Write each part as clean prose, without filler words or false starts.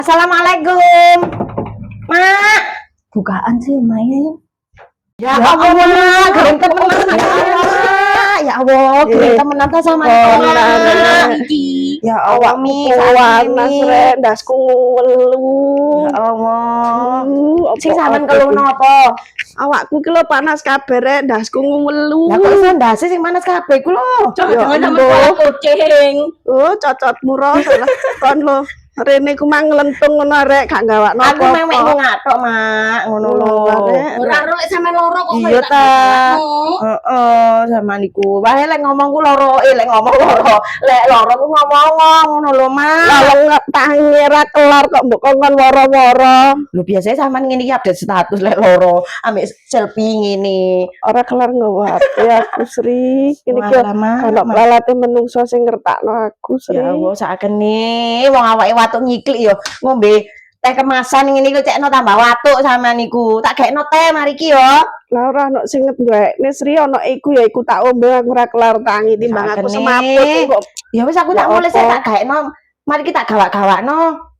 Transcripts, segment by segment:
Assalamualaikum, Mak. Bukaan sih main. Ya Allah, keren temenan. Ya Allah, keren temenan ta sama Mak. Ya Allah, Mi, saat ini. dasku ngelu. Ya Allah. Sing sampean keluh napa? Awakku ki lho panas kabeh rek, dasku ngelu. Lah kok iso ndase sing panas kabeh ku lho. Jangan sama kucing. Oh, cocotmu ro kon lho. Rene ku mang nglentung ngono rek, gak gawakno Aku apa-apa. mek ngatok, Mak, ngono lho. Ora lek sampe loro kok Iya ta. Heeh, sama niku. Wae lek ngomong ku loro, lek ngomong loro. Lek loro ku ngomong ngono lho, Mak. Lalong tangi ra kelar kok mbok kon woro-woro. Lho biasanya sampean ngene iki update status lek loro, ambek selfie ngene. Ora kelar nggawa HP aku Sri. Kene ki Alamak, ana lalate menungso sing ngertakno aku Sri. ya Allah sakene wong awake watuk nyiklik yo ngombe teh kemasan ngene iki cekno tambah watuk sampean niku. Tak gekno teh mari ki yo. Lah ora ono sing nduwekne Sri ono iku ya iku tak ombe aku ora kelar tangi timbang aku Sakene. semaput kok. Ya wis aku Ya tak mulai apa? tak gekno. Mari kita gawak-gawakno.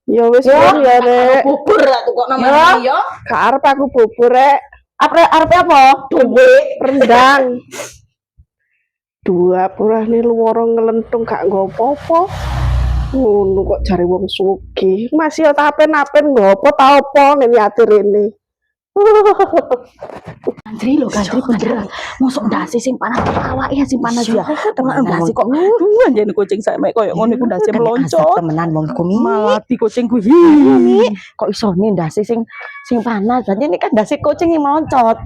Ya wis Yo. ya rek. Bubur lah tuh kok Yo. namanya yo. Gak arep aku bubur rek. Arep apa? Duwe. Rendang. Dua purane luwara ngelentung gak nggo apa-apa. Ngono kok jare wong sugih. Masih ya tapen-apen nggo apa ta apa ngene ati rene. Kantri lho, kantri beneran. Mosok ndase sing panas awake ya sing panas ya. Temen ndase kok anjen kucing sak mek koyo ngono iku ndase meloncot. Temenan wong iku Mi. Malati kucingku. Mi, kok iso nih ndase sing panas. Berarti ini kan ndase kucing yang meloncot.